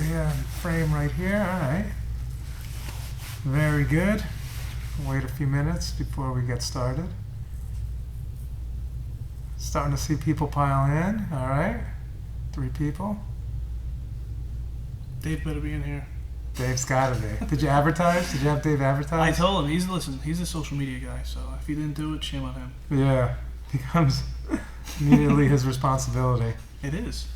yeah, frame right here. All right. Very good. Wait a few minutes before we get started. Starting to see people pile in. All right. 3 people. Dave better be in here. Dave's got to be. Did you advertise? Did you have Dave advertise? I told him. He's a social media guy, so if he didn't do it, shame on him. Yeah. Becomes immediately his responsibility. It is.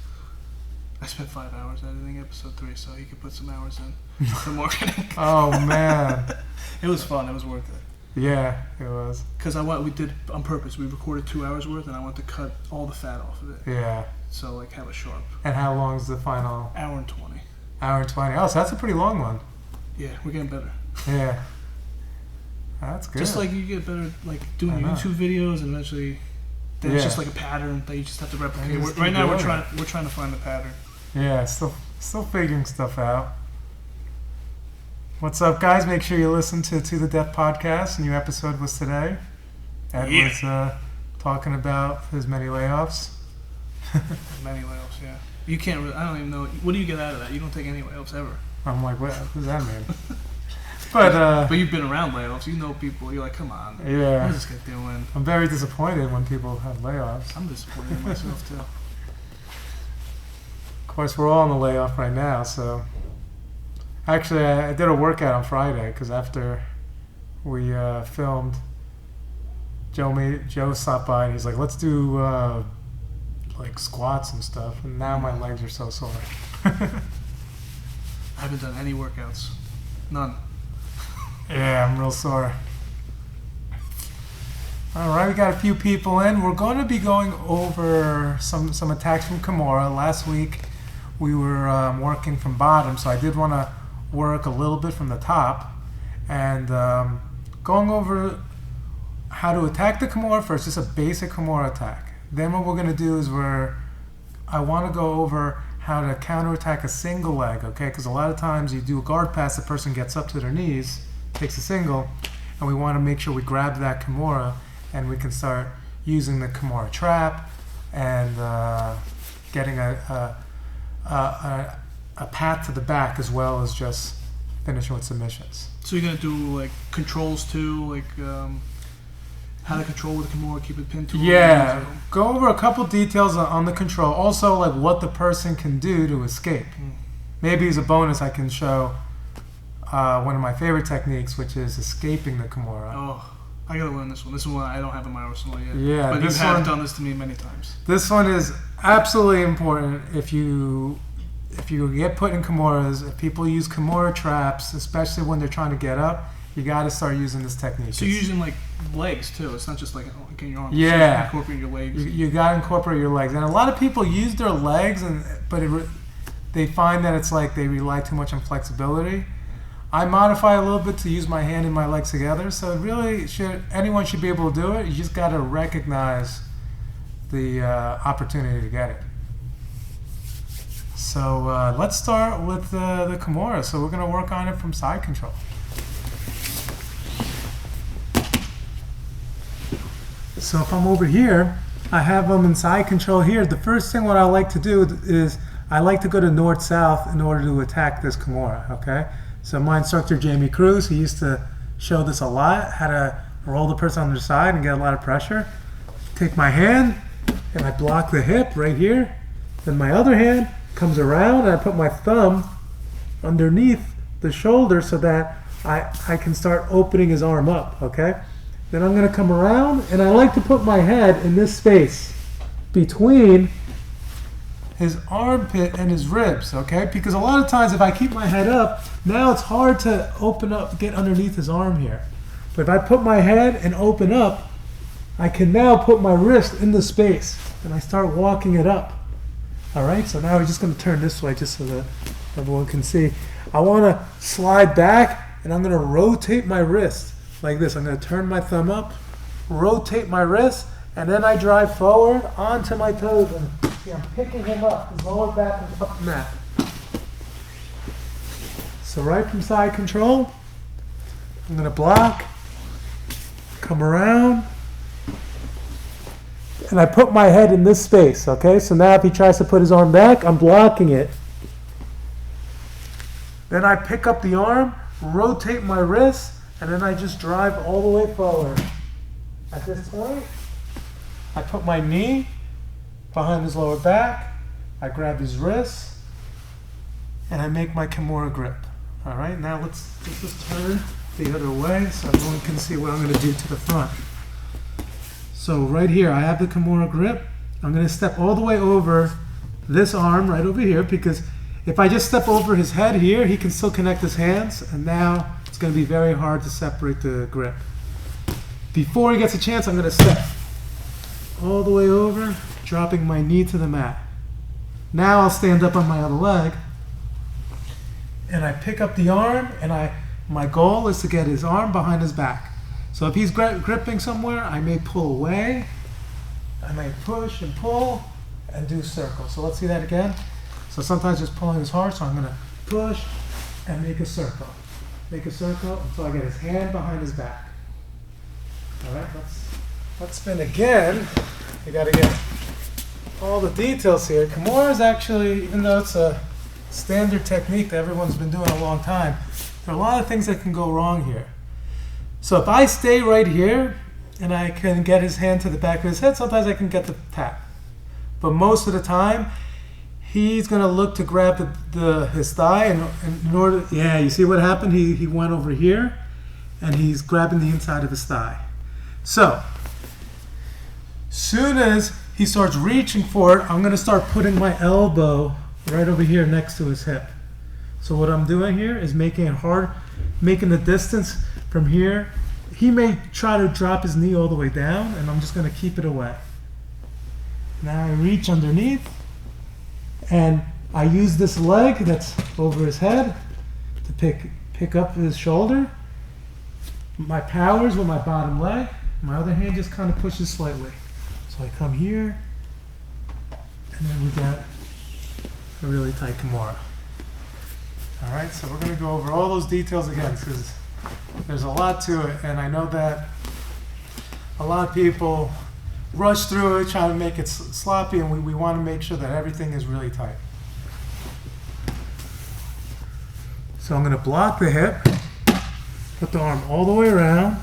I spent 5 hours editing episode 3, so he could put some hours in for marketing. Oh, man. It was fun. It was worth it. Yeah, it was. Because we did on purpose. We recorded 2 hours worth, and I wanted to cut all the fat off of it. Yeah. So, like, have it sharp. And how long is the final? Hour and 20. Hour and 20. Oh, so that's a pretty long one. Yeah, we're getting better. Yeah. That's good. Just like you get better, like, doing YouTube videos, and eventually it's just like a pattern that you just have to replicate. Right now, we're trying to find the pattern. Yeah, still figuring stuff out. What's up, guys? Make sure you listen to the Death podcast. New episode was today. Ed was talking about his many layoffs. Many layoffs, yeah. You can't really, I don't even know. What do you get out of that? You don't take any layoffs ever. I'm like, what does that mean? But you've been around layoffs. You know people. You're like, come on. Yeah. What is this guy doing? I'm very disappointed when people have layoffs. I'm disappointed in myself, too. Of course, we're all on the layoff right now, so... Actually, I did a workout on Friday, because after we filmed, Joe stopped by, and he's like, let's do, like, squats and stuff, and now my legs are so sore. I haven't done any workouts. None. Yeah, I'm real sore. All right, we got a few people in. We're going to be going over some attacks from Kimura. Last week, we were working from bottom, so I did want to work a little bit from the top. And going over how to attack the Kimura first, just a basic Kimura attack. Then what we're going to do is I want to go over how to counterattack a single leg, okay? Because a lot of times you do a guard pass, the person gets up to their knees, takes a single, and we want to make sure we grab that Kimura and we can start using the Kimura trap and getting a path to the back as well as just finishing with submissions. So you're going to do like controls too, like how to control with the Kimura, keep it pinned to Yeah, go over a couple details on the control. Also, like what the person can do to escape. Maybe as a bonus, I can show one of my favorite techniques, which is escaping the Kimura. Oh, I gotta learn this one. This is one I don't have in my arsenal yet. Yeah, but you have done this to me many times. This one is absolutely important. If you get put in Kimuras, if people use Kimura traps, especially when they're trying to get up, you got to start using this technique. So you're using like legs too. It's not just like in your arms. Yeah, so incorporate your legs. You got to incorporate your legs, and a lot of people use their legs, but they find that it's like they rely too much on flexibility. I modify a little bit to use my hand and my legs together. So it really anyone should be able to do it. You just got to recognize the opportunity to get it. So let's start with the Kimura. So we're going to work on it from side control. So if I'm over here, I have them in side control here. The first thing what I like to do is I like to go to north-south in order to attack this Kimura, okay? So my instructor, Jamie Cruz, he used to show this a lot, how to roll the person on their side and get a lot of pressure. Take my hand and I block the hip right here. Then my other hand comes around and I put my thumb underneath the shoulder so that I can start opening his arm up, okay? Then I'm going to come around and I like to put my head in this space between his armpit and his ribs, okay? Because a lot of times if I keep my head up, now it's hard to open up, get underneath his arm here. But if I put my head and open up, I can now put my wrist in the space and I start walking it up. All right, so now we're just going to turn this way just so that everyone can see. I want to slide back and I'm going to rotate my wrist like this. I'm going to turn my thumb up, rotate my wrist, and then I drive forward onto my toes. And see, I'm picking him up, his lower back is up the mat. So right from side control, I'm going to block, come around, and I put my head in this space, okay? So now if he tries to put his arm back, I'm blocking it. Then I pick up the arm, rotate my wrist, and then I just drive all the way forward. At this point, I put my knee behind his lower back, I grab his wrist, and I make my Kimura grip. All right, now let's just turn the other way so everyone can see what I'm going to do to the front. So right here, I have the Kimura grip. I'm going to step all the way over this arm right over here, because if I just step over his head here, he can still connect his hands, and now it's going to be very hard to separate the grip. Before he gets a chance, I'm going to step all the way over, dropping my knee to the mat. Now I'll stand up on my other leg, and I pick up the arm, and my goal is to get his arm behind his back. So if he's gripping somewhere, I may pull away, I may push and pull, and do circles. So let's see that again. So sometimes just pulling is hard, so I'm going to push and make a circle. Make a circle until I get his hand behind his back. All right, let's spin again. You got to get all the details here. Kimura is actually, even though it's a standard technique that everyone's been doing a long time, there are a lot of things that can go wrong here. So if I stay right here and I can get his hand to the back of his head, sometimes I can get the tap. But most of the time, he's going to look to grab his thigh, and in order, yeah, you see what happened? He went over here, and he's grabbing the inside of his thigh. So, soon as he starts reaching for it, I'm going to start putting my elbow right over here next to his hip. So what I'm doing here is making it hard, making the distance from here. He may try to drop his knee all the way down, and I'm just going to keep it away. Now I reach underneath, and I use this leg that's over his head to pick up his shoulder. My power is with my bottom leg. My other hand just kind of pushes slightly. So I come here, and then we got a really tight Kimura. All right, so we're going to go over all those details again, because there's a lot to it, and I know that a lot of people rush through it, trying to make it sloppy, and we want to make sure that everything is really tight. So I'm going to block the hip, put the arm all the way around,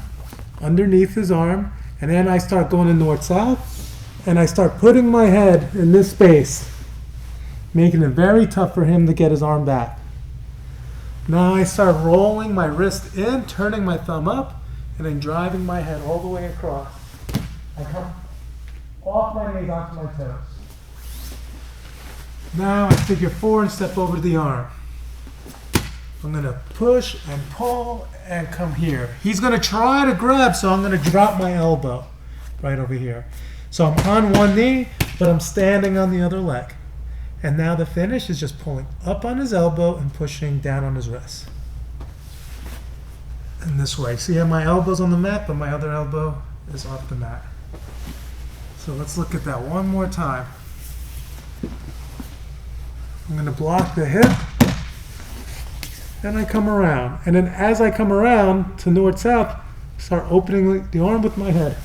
underneath his arm, and then I start going to north-south, and I start putting my head in this space, making it very tough for him to get his arm back. Now I start rolling my wrist in, turning my thumb up, and then driving my head all the way across. I come off my knees onto my toes. Now I figure 4 and step over the arm. I'm going to push and pull and come here. He's going to try to grab, so I'm going to drop my elbow right over here. So I'm on one knee, but I'm standing on the other leg. And now the finish is just pulling up on his elbow and pushing down on his wrist. And this way. See how my elbow's on the mat, but my other elbow is off the mat. So let's look at that one more time. I'm going to block the hip. Then I come around. And then as I come around to north-south, start opening the arm with my head.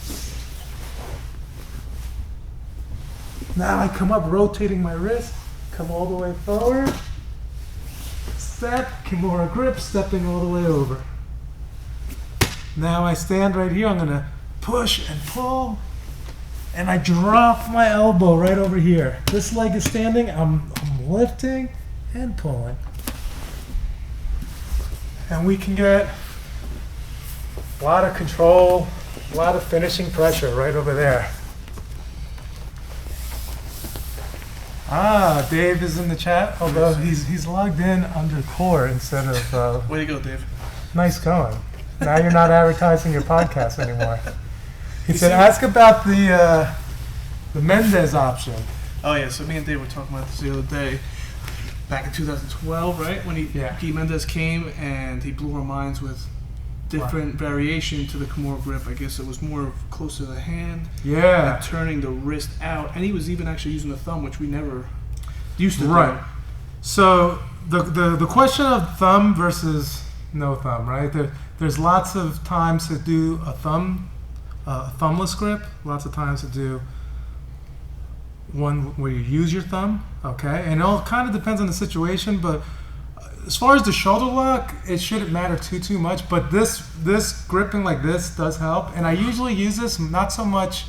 Now I come up, rotating my wrist, come all the way forward, step, Kimura grip, stepping all the way over. Now I stand right here, I'm going to push and pull, and I drop my elbow right over here. This leg is standing, I'm lifting and pulling. And we can get a lot of control, a lot of finishing pressure right over there. Ah, Dave is in the chat, although he's logged in under core instead of... Way to go, Dave. Nice going. Now you're not advertising your podcast anymore. He said, ask about the Mendez option. Oh, yeah, so me and Dave were talking about this the other day. Back in 2012, right? When Guy Mendez came and he blew our minds with different variation to the Kimura grip. I guess it was more close to the hand. Yeah. And turning the wrist out. And he was even actually using the thumb, which we never used to do. Right. So the question of thumb versus no thumb, right? There's lots of times to do a thumbless grip. Lots of times to do one where you use your thumb, okay? And it all kind of depends on the situation, but as far as the shoulder lock, it shouldn't matter too much. But this gripping like this does help, and I usually use this not so much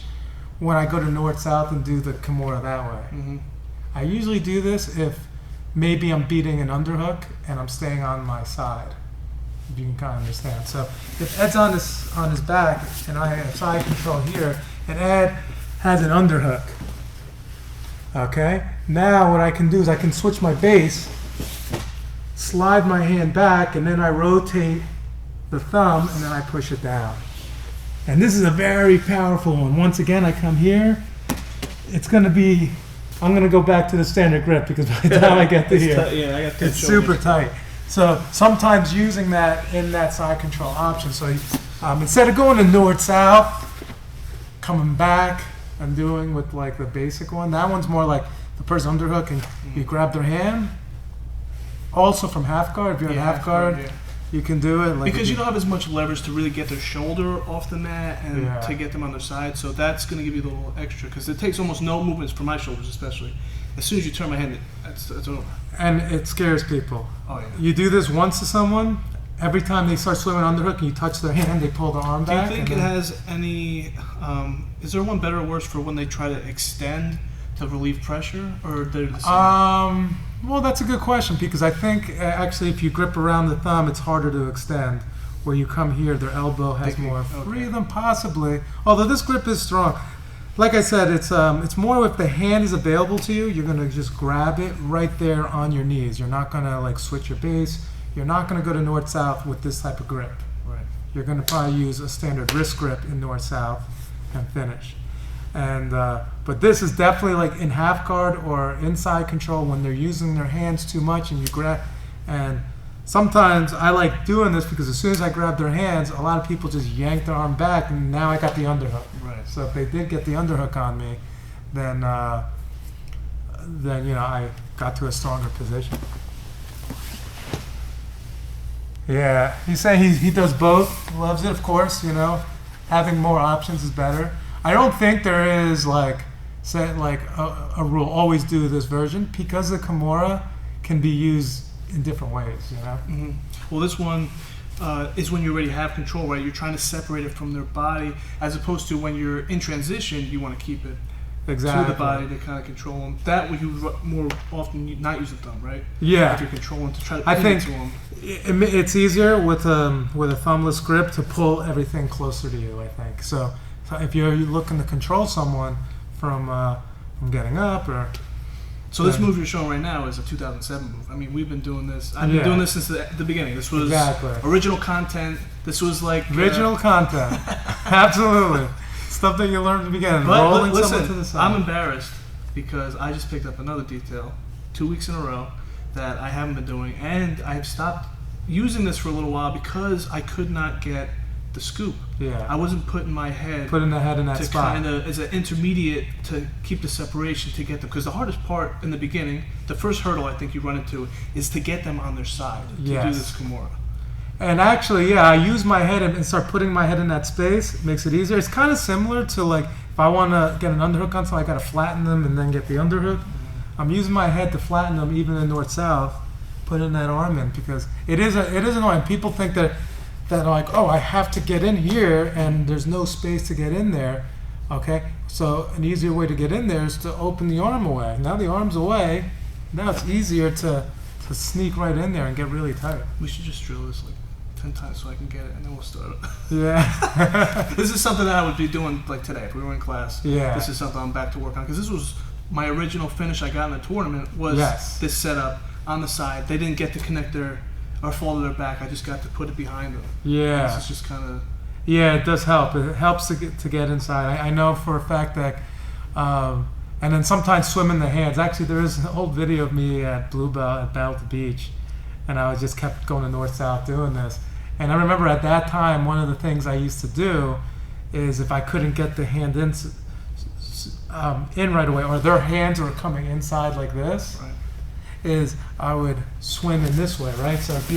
when I go to north south and do the Kimura that way. Mm-hmm. I usually do this if maybe I'm beating an underhook and I'm staying on my side. If you can kind of understand. So if Ed's on his back and I have side control here, and Ed has an underhook. Okay. Now what I can do is I can switch my base, slide my hand back, and then I rotate the thumb and then I push it down. And this is a very powerful one. Once again, I come here. It's going to be, I'm going to go back to the standard grip because by the time I get to here, I got it's super tight. So sometimes using that in that side control option. So instead of going to north-south, coming back and doing with like the basic one, that one's more like the person underhook and you grab their hand. Also from half guard, if you're in half guard, you can do it. Like because you don't have as much leverage to really get their shoulder off the mat and to get them on their side. So that's going to give you a little extra because it takes almost no movements for my shoulders, especially. As soon as you turn my hand, it's over. And it scares people. Oh, yeah. You do this once to someone, every time they start swimming underhook and you touch their hand, they pull their arm back. Do you think it has any, is there one better or worse for when they try to extend to relieve pressure, or they're the same? Well, that's a good question because I think actually if you grip around the thumb, it's harder to extend. Where you come here, their elbow has more freedom, possibly. Although this grip is strong. Like I said, it's more if the hand is available to you, you're gonna just grab it right there on your knees. You're not gonna like switch your base. You're not gonna go to north-south with this type of grip. Right. You're gonna probably use a standard wrist grip in north-south and finish. And but this is definitely like in half guard or inside control when they're using their hands too much and you grab. And sometimes I like doing this because as soon as I grab their hands, a lot of people just yank their arm back and now I got the underhook. Right. So if they did get the underhook on me, then you know I got to a stronger position. Yeah, he's saying he does both. Loves it, of course. You know, having more options is better. I don't think there is like a rule. Always do this version because the Kimura can be used in different ways. You know. Mm-hmm. Well, this one is when you already have control, right? You're trying to separate it from their body, as opposed to when you're in transition, you want to keep it to the body to kind of control them. That way, you more often not use the thumb, right? Yeah. If you're controlling to try to pin it to them. It's easier with a thumbless grip to pull everything closer to you. I think so. If you're looking to control someone from getting up or so this move you're showing right now is a 2007 move. I mean, we've been doing this. I've been doing this since the beginning. This was original content. This was like original content. Absolutely, stuff that you learned at the beginning. But listen, to the side. I'm embarrassed because I just picked up another detail 2 weeks in a row that I haven't been doing, and I've stopped using this for a little while because I could not get the scoop. Yeah. I wasn't putting my head. Putting the head in that to spot. kind of as an intermediate to keep the separation to get them, because the hardest part in the beginning, the first hurdle I think you run into is to get them on their side to do this Kimura. And actually, I use my head and start putting my head in that space. It makes it easier. It's kind of similar to like if I want to get an underhook on something, I got to flatten them and then get the underhook. I'm using my head to flatten them even in north-south, putting that arm in because it is annoying. People think that like, oh, I have to get in here and there's no space to get in there. Okay, so an easier way to get in there is to open the arm away. Now the arm's away. Now it's easier to sneak right in there and get really tight. We should just drill this like 10 times so I can get it and then we'll start it. Yeah. This is something that I would be doing like today if we were in class. Yeah. This is something I'm back to work on because this was my original finish I got in the tournament was this setup on the side. They didn't get to connect their or fall to their back. I just got to put it behind them. Yeah. This is just kind of. Yeah, it does help. It helps to get inside. I know for a fact that, and then sometimes swim in the hands. Actually, there is an old video of me at Blue Bell at Battle at the Beach, and I just kept going to north-south doing this. And I remember at that time, one of the things I used to do is if I couldn't get the hand in right away, or their hands were coming inside like this, is I would swim in this way, right? So if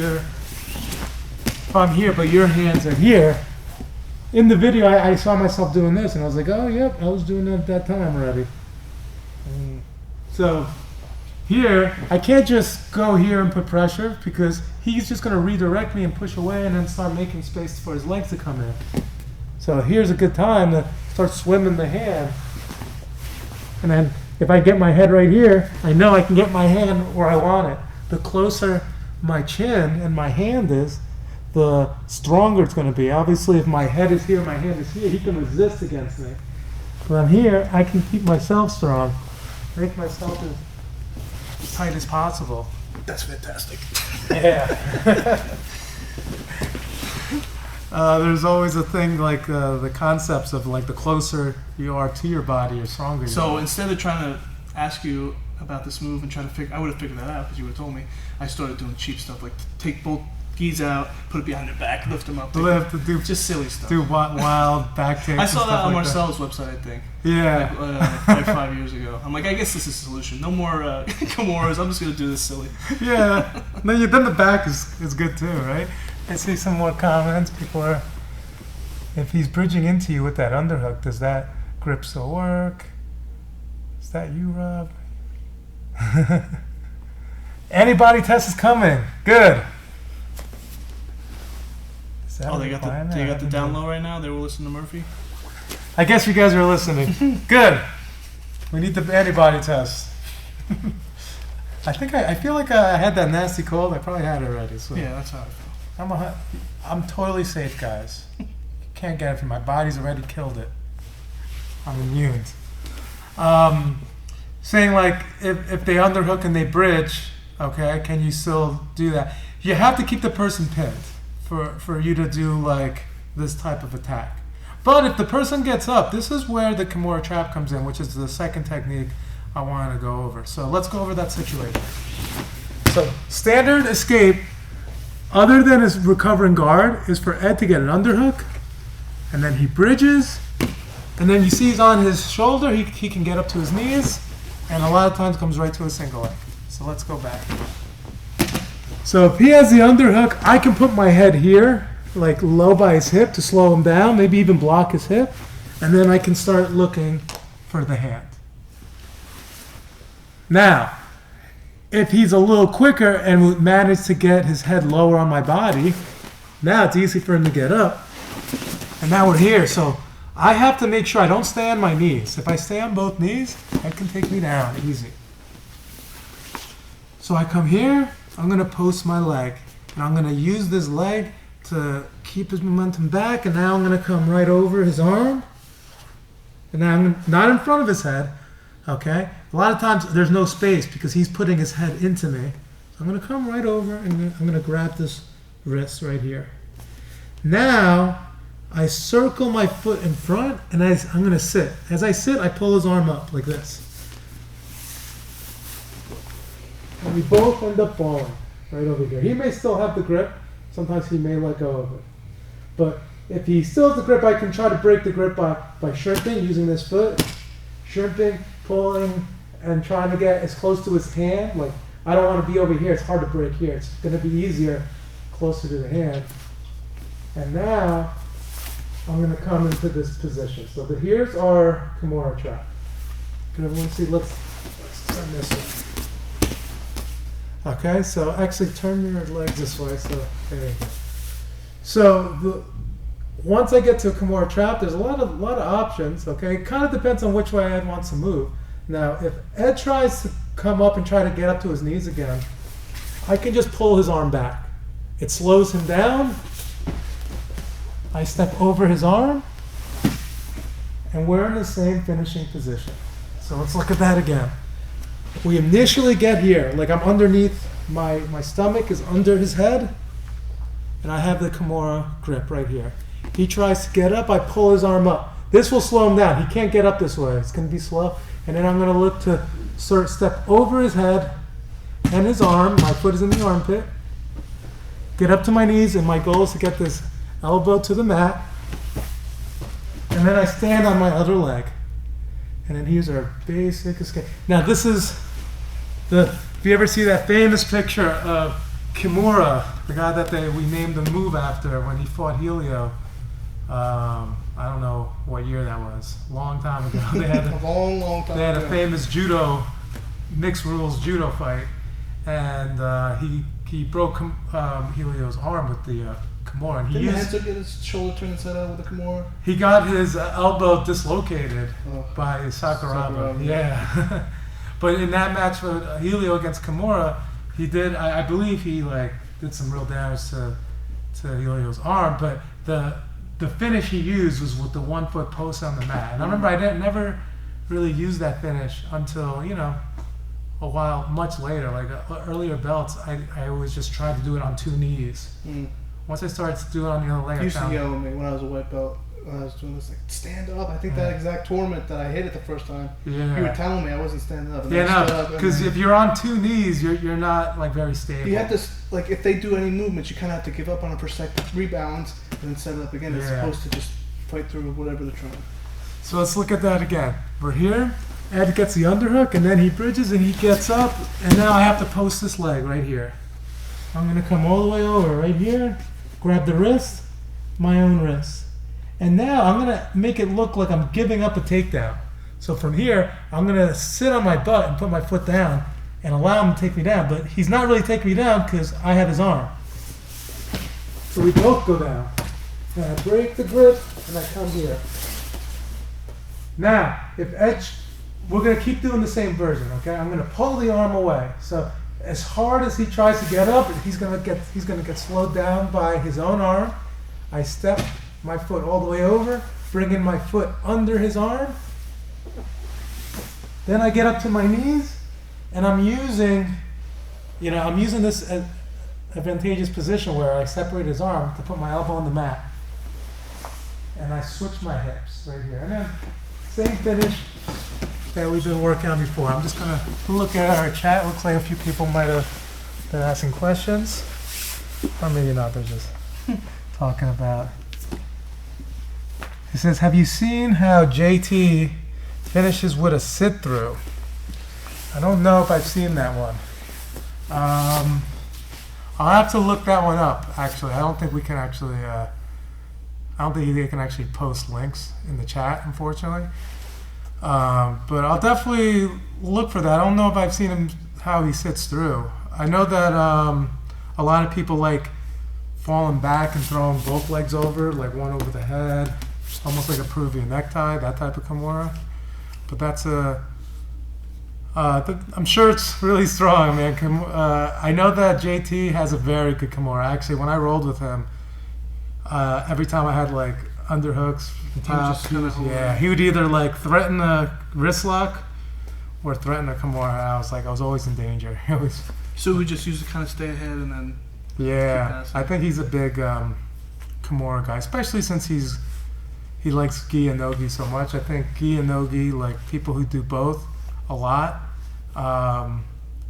I'm here, but your hands are here, in the video I saw myself doing this, and I was like, oh, yep, I was doing that at that time already. So here, I can't just go here and put pressure because he's just going to redirect me and push away and then start making space for his legs to come in. So here's a good time to start swimming the hand. And then if I get my head right here, I know I can get my hand where I want it. The closer my chin and my hand is, the stronger it's going to be. Obviously, if my head is here, my hand is here, he can resist against me. But I'm here, I can keep myself strong, make myself as tight as possible. That's fantastic. Yeah. There's always a thing like the concepts of like the closer you are to your body, the stronger you are. So instead of trying to ask you about this move and trying to figure, I would have figured that out because you would have told me. I started doing cheap stuff like take both geese out, put it behind their back, lift them up. Just silly stuff. Do wild back takes. I saw that on like Marcel's website, I think. Yeah. Like 5 years ago. I'm like, I guess this is the solution. No more Kimuras. I'm just gonna do this silly. Yeah. Then the back is good too, right? I see some more comments. People are, if he's bridging into you with that underhook, does that grip still work? Is that you, Rob? Antibody test is coming. Good. Oh, they got the down low right now. They were listening to Murphy. I guess you guys are listening. Good. We need the antibody test. I feel like I had that nasty cold. I probably had it already. So yeah, that's how I feel. I'm totally safe, guys. Can't get it from my body's already killed it. I'm immune. Saying like if they underhook and they bridge, okay, can you still do that? You have to keep the person pinned for you to do like this type of attack. But if the person gets up, this is where the Kimura trap comes in, which is the second technique I wanted to go over. So let's go over that situation. So standard escape, other than his recovering guard, is for Ed to get an underhook, and then he bridges, and then you see he's on his shoulder, he can get up to his knees, and a lot of times comes right to a single leg. So let's go back. So if he has the underhook, I can put my head here, like low by his hip to slow him down, maybe even block his hip, and then I can start looking for the hand. Now, if he's a little quicker and will manage to get his head lower on my body, now it's easy for him to get up. And now we're here, so I have to make sure I don't stay on my knees. If I stay on both knees, that can take me down easy. So I come here, I'm going to post my leg, and I'm going to use this leg to keep his momentum back, and now I'm going to come right over his arm, and now I'm not in front of his head, okay? A lot of times there's no space because he's putting his head into me. So I'm going to come right over, and I'm going to grab this wrist right here. Now, I circle my foot in front, and I'm going to sit. As I sit, I pull his arm up like this. And we both end up falling right over here. He may still have the grip. Sometimes he may let go of it. But if he still has the grip, I can try to break the grip by shrimping, using this foot. Shrimping, pulling, and trying to get as close to his hand. Like, I don't want to be over here. It's hard to break here. It's going to be easier closer to the hand. And now, I'm going to come into this position. So here's our Kimura trap. Can everyone see? Let's turn this way. Okay, so actually turn your legs this way. So there you go. So once I get to a Kimura trap, there's a lot of options. Okay, it kind of depends on which way Ed wants to move. Now, if Ed tries to come up and try to get up to his knees again, I can just pull his arm back. It slows him down. I step over his arm, and we're in the same finishing position. So let's look at that again. We initially get here, like I'm underneath, my stomach is under his head, and I have the Kimura grip right here. He tries to get up, I pull his arm up. This will slow him down. He can't get up this way. It's going to be slow. And then I'm going to look to sort of step over his head and his arm. My foot is in the armpit. Get up to my knees, and my goal is to get this elbow to the mat, and then I stand on my other leg, and then here's our basic escape. Now this is if you ever see that famous picture of Kimura, the guy that we named the move after when he fought Helio, I don't know what year that was, long time ago. They had long time They had a famous judo mixed rules judo fight, and he broke Helio's arm with the Kimura. And Didn't Hanzo get his shoulder turned inside out with the Kimura? He got his elbow dislocated by Sakuraba. Yeah. But in that match with Helio against Kimura, he did. I believe he did some real damage to Helio's arm. But the finish he used was with the 1 foot post on the mat. And I remember I never really used that finish until a while much later, earlier belts. I always just tried to do it on 2 knees. Once I started to do it on the other leg, He used to yell at me when I was a white belt. When I was doing this, stand up. I think that exact tournament that I hit it the first time. Yeah. You were telling me I wasn't standing up. Because if you're on 2 knees, you're not very stable. You have to if they do any movements, you kind of have to give up on it for a second, rebalance, and then set it up again. It's supposed to just fight through whatever they're trying. So let's look at that again. We're here. Ed gets the underhook, and then he bridges, and he gets up, and now I have to post this leg right here. I'm going to come all the way over right here, grab the wrist, my own wrist. And now I'm going to make it look like I'm giving up a takedown. So from here, I'm going to sit on my butt and put my foot down and allow him to take me down. But he's not really taking me down because I have his arm. So we both go down. And I break the grip, and I come here. Now, we're going to keep doing the same version, okay? I'm going to pull the arm away. So as hard as he tries to get up, he's going to get slowed down by his own arm. I step my foot all the way over, bring in my foot under his arm. Then I get up to my knees, and I'm using this advantageous position where I separate his arm to put my elbow on the mat. And I switch my hips right here. And then same finish that we've been working on before. I'm just going to look at our chat. Looks like a few people might have been asking questions. Or maybe not, they're just talking about. He says, have you seen how JT finishes with a sit-through? I don't know if I've seen that one. I'll have to look that one up, actually. I don't think we can actually, I don't think they can actually post links in the chat, unfortunately. But I'll definitely look for that. I don't know if I've seen him, how he sits through. I know that a lot of people like falling back and throwing both legs over, like one over the head, almost like a Peruvian necktie, that type of Kimura. But that's I'm sure it's really strong, man. I know that JT has a very good Kimura. Actually, when I rolled with him, every time I had underhooks, he would either threaten a wrist lock or threaten a Kimura. I was always in danger. So we just used to kind of stay ahead and then. Yeah, I think he's a big Kimura guy, especially since he likes gi and no gi so much. I think gi and no gi, people who do both a lot.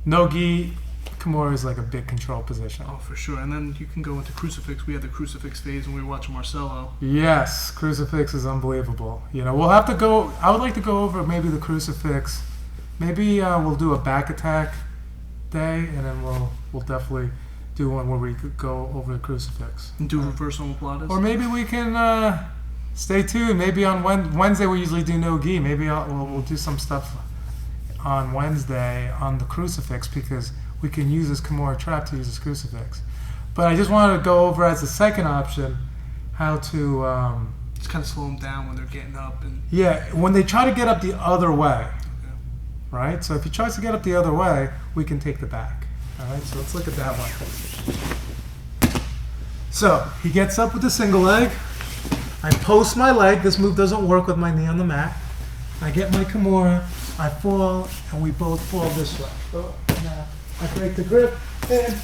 No gi Kimura is a big control position. Oh, for sure. And then you can go into crucifix. We had the crucifix phase when we were watching Marcelo. Yes, crucifix is unbelievable. We'll have to go. I would like to go over maybe the crucifix. Maybe we'll do a back attack day, and then we'll definitely do one where we could go over the crucifix. And do reverse omoplatas. Or maybe we can stay tuned. Maybe on Wednesday we usually do no gi. Maybe we'll do some stuff on Wednesday on the crucifix because we can use this Kimura trap to use this crucifix. But I just wanted to go over as a second option how to just kind of slow them down when they're getting up and when they try to get up the other way. Right? So if he tries to get up the other way, we can take the back. All right? So let's look at that one. So he gets up with a single leg. I post my leg. This move doesn't work with my knee on the mat. I get my Kimura. I fall, and we both fall this way. Now I break the grip, and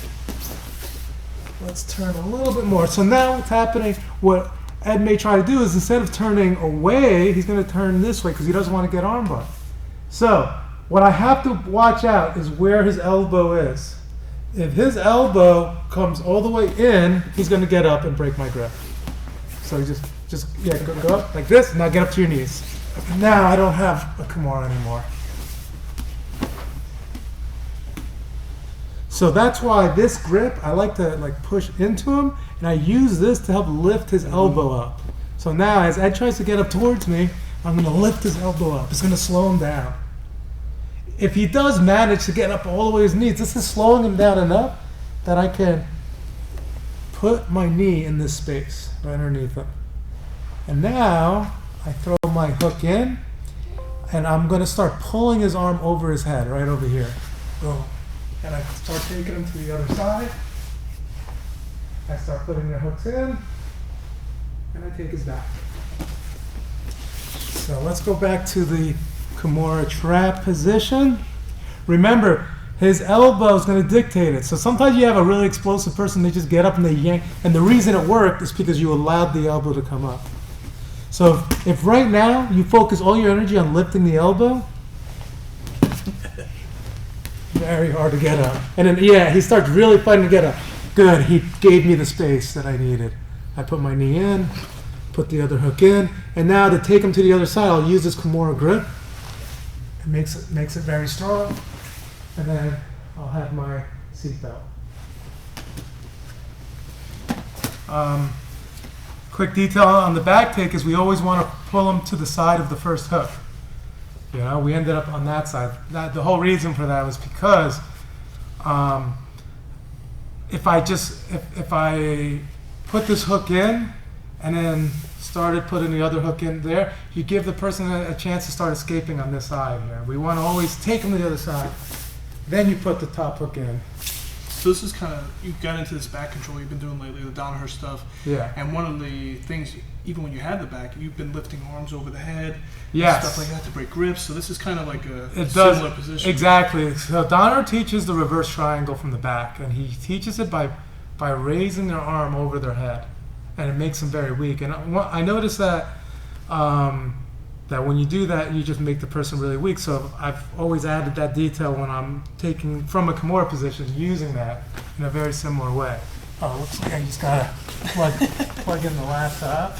let's turn a little bit more. So now what's happening, what Ed may try to do is instead of turning away, he's going to turn this way because he doesn't want to get armbar. So what I have to watch out is where his elbow is. If his elbow comes all the way in, he's going to get up and break my grip. So just go up like this. Now get up to your knees. Now I don't have a Kimura anymore. So that's why this grip, I like to push into him, and I use this to help lift his elbow up. So now as Ed tries to get up towards me, I'm going to lift his elbow up. It's going to slow him down. if he does manage to get up all the way to his knees, this is slowing him down enough that I can put my knee in this space right underneath him. And now I throw my hook in, and I'm going to start pulling his arm over his head, right over here. Boom. And I start taking him to the other side. I start putting the hooks in, and I take his back. So let's go back to the Kimura trap position. Remember, his elbow is going to dictate it. So sometimes you have a really explosive person, they just get up and they yank. And the reason it worked is because you allowed the elbow to come up. So if right now you focus all your energy on lifting the elbow, very hard to get up. And then, yeah, he starts really fighting to get up. Good, he gave me the space that I needed. I put my knee in, put the other hook in, and now to take him to the other side, I'll use this Kimura grip. It makes it very strong. And then I'll have my seatbelt. Quick detail on the back take is we always want to pull them to the side of the first hook. You know, we ended up on that side. The whole reason for that was because if I put this hook in and then started putting the other hook in there, you give the person a chance to start escaping on this side here. We want to always take them to the other side. Then you put the top hook in. So this is kind of, you got into this back control you've been doing lately, the Danaher stuff. Yeah. And one of the things, even when you had the back, you've been lifting arms over the head. Yes. Stuff like that to break grips. So this is kind of like a It similar does, position. exactly. So Danaher teaches the reverse triangle from the back, and he teaches it by raising their arm over their head, and it makes them very weak. And I noticed that that when you do that, you just make the person really weak. So I've always added that detail when I'm taking from a Kimura position, using that in a very similar way. Oh, looks like I just gotta plug in the laptop.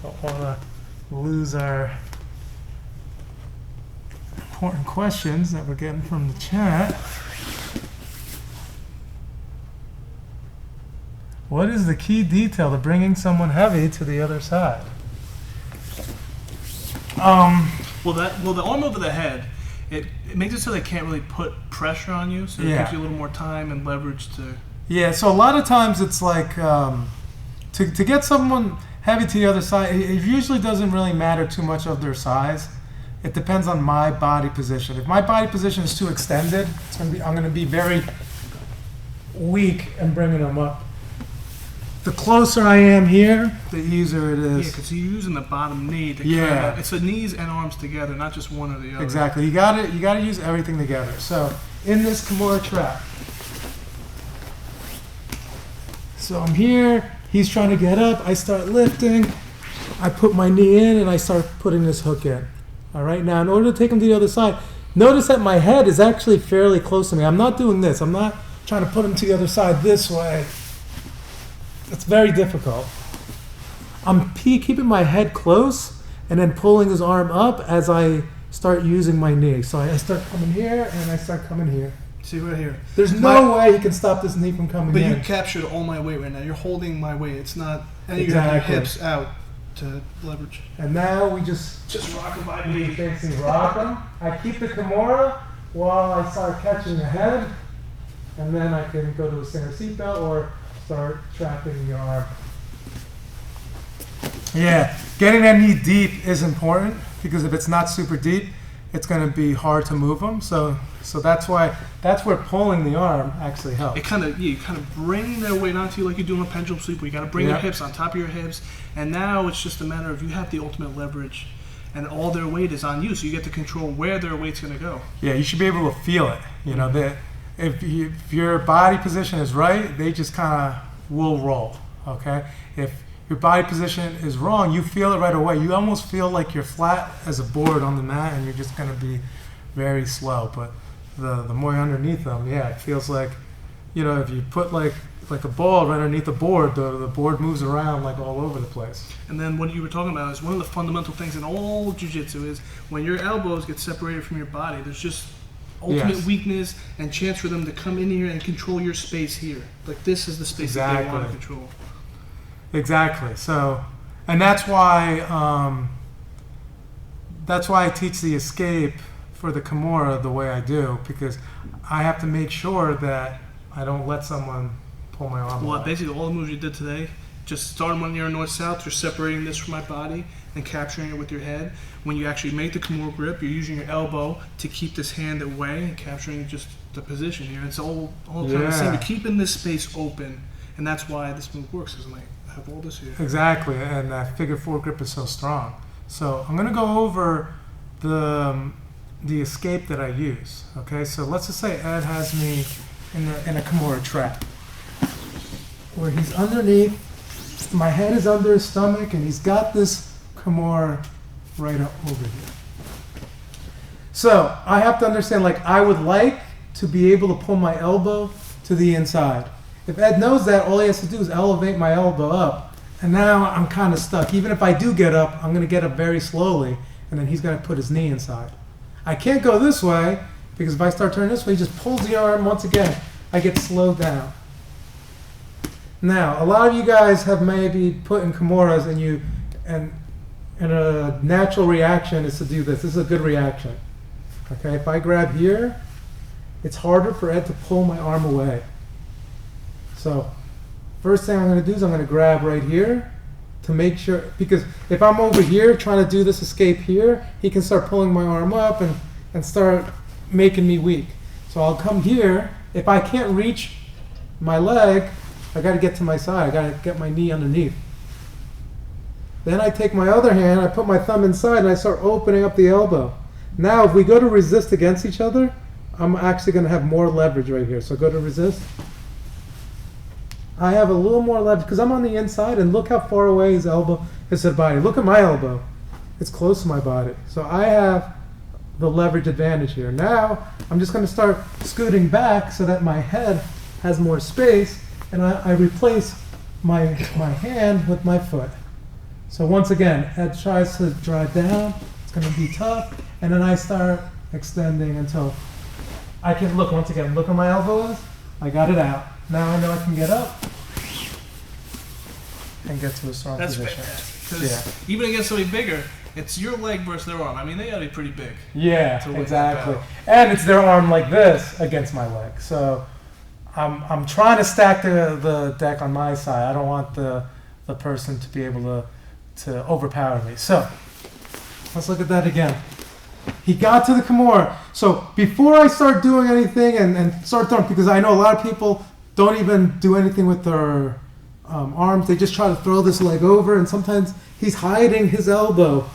Don't want to lose our important questions that we're getting from the chat. What is the key detail to bringing someone heavy to the other side? Well, the arm over the head, it makes it so they can't really put pressure on you, so it Yeah. gives you a little more time and leverage to. Yeah, so a lot of times it's like to get someone heavy to the other side, it usually doesn't really matter too much of their size. It depends on my body position. If my body position is too extended, I'm going to be very weak in bringing them up. The closer I am here, the easier it is. Yeah, because you're using the bottom knee to Yeah. it's the knees and arms together, not just one or the other. Exactly. You got to use everything together. So in this Kimura trap, so I'm here. He's trying to get up. I start lifting. I put my knee in and I start putting this hook in. All right. Now, in order to take him to the other side, notice that my head is actually fairly close to me. I'm not doing this. I'm not trying to put him to the other side this way. It's very difficult. I'm keeping my head close and then pulling his arm up as I start using my knee. So I start coming here and I start coming here. See right here. There's no way he can stop this knee from coming But in. you captured all my weight right now. You're holding my weight. It's not, and you Exactly. have your hips out to leverage. And now we just rock my basically rock him. I keep the Kimura while I start catching the head, and then I can go to a center seatbelt or start trapping the arm. Yeah, getting that knee deep is important because if it's not super deep, it's going to be hard to move them. So that's where pulling the arm actually helps. It kind of you kind of bring their weight onto you like you're doing a pendulum sweep. Where you got to bring Yep. your hips on top of your hips, and now it's just a matter of you have the ultimate leverage, and all their weight is on you, so you get to control where their weight's going to go. Yeah, you should be able to feel it. You know that if your body position is right, they just kind of will roll. Okay, if your body position is wrong, you feel it right away. You almost feel like you're flat as a board on the mat, and you're just going to be very slow. But the more you're underneath them, yeah, it feels like, you know, if you put like a ball right underneath the board moves around like all over the place. And then what you were talking about is one of the fundamental things in all jiu-jitsu is when your elbows get separated from your body, there's just ultimate Yes. weakness and chance for them to come in here and control your space here. Like this is the space that they want to Exactly. control. Exactly. So, and that's why I teach the escape for the Kimura the way I do because I have to make sure that I don't let someone pull my arm Well, away. basically all the moves you did today, just starting when you're north-south, you're separating this from my body and capturing it with your head. When you actually make the Kimura grip, you're using your elbow to keep this hand away and capturing just the position here. It's all kind of the same. You're keeping this space open, and that's why this move works, isn't it? I have all this here. Exactly, and that figure four grip is so strong. So I'm going to go over the escape that I use. Okay, so let's just say Ed has me in a Kimura trap where he's underneath, my head is under his stomach, and he's got this Kimura right over here. So I have to understand, like, I would like to be able to pull my elbow to the inside. If Ed knows that, all he has to do is elevate my elbow up, and now I'm kind of stuck. Even if I do get up, I'm going to get up very slowly, and then he's going to put his knee inside. I can't go this way, because if I start turning this way, he just pulls the arm. Once again, I get slowed down. Now, a lot of you guys have maybe put in Kimuras, and a natural reaction is to do this. This is a good reaction. Okay, if I grab here, it's harder for Ed to pull my arm away. So, first thing I'm going to do is I'm going to grab right here to make sure, because if I'm over here trying to do this escape here, he can start pulling my arm up and start making me weak. So I'll come here. If I can't reach my leg, I got to get to my side. I got to get my knee underneath. Then I take my other hand, I put my thumb inside, and I start opening up the elbow. Now, if we go to resist against each other, I'm actually going to have more leverage right here. So go to resist. I have a little more leverage because I'm on the inside, and look how far away his elbow is to the body. Look at my elbow. It's close to my body. So I have the leverage advantage here. Now, I'm just going to start scooting back so that my head has more space, and I replace my hand with my foot. So once again, Ed tries to drive down. It's going to be tough. And then I start extending until I can look. Once again, look where my elbow is. I got it out. Now I know I can get up and get to a strong That's position. fantastic. Because even against somebody bigger, it's your leg versus their arm. I mean, they got to be pretty big. Yeah, to win exactly. that battle. And it's their arm like this against my leg. So I'm trying to stack the deck on my side. I don't want the person to be able to overpower me. So let's look at that again. He got to the Kimura. So before I start doing anything and start throwing, because I know a lot of people don't even do anything with their arms. They just try to throw this leg over, and sometimes he's hiding his elbow.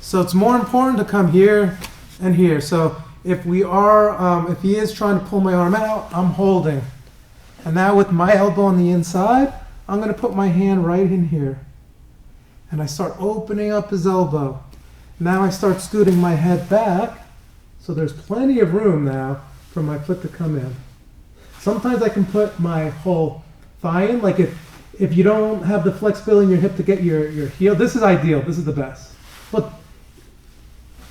So it's more important to come here and here. So if we are, if he is trying to pull my arm out, I'm holding. And now with my elbow on the inside, I'm going to put my hand right in here. And I start opening up his elbow. Now I start scooting my head back, so there's plenty of room now for my foot to come in. Sometimes I can put my whole thigh in, like if you don't have the flexibility in your hip to get your heel, this is ideal, this is the best. But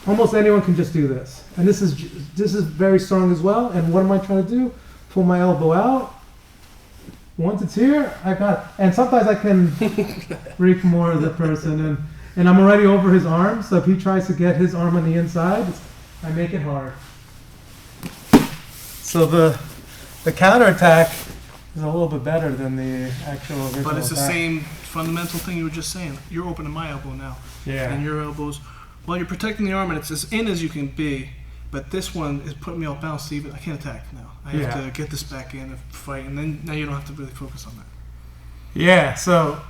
almost anyone can just do this. And this is very strong as well. And what am I trying to do? Pull my elbow out. Once it's here, and sometimes I can reach more of the person, and I'm already over his arm, so if he tries to get his arm on the inside, I make it hard. So the counterattack is a little bit better than the actual original But it's the attack. same fundamental thing you were just saying. You're opening my elbow now. Yeah. And your elbows, well, you're protecting the arm, and it's as in as you can be. But this one is putting me off balance, Steve. I can't attack now. I have to get this back in and fight, and then now you don't have to really focus on that. Yeah, so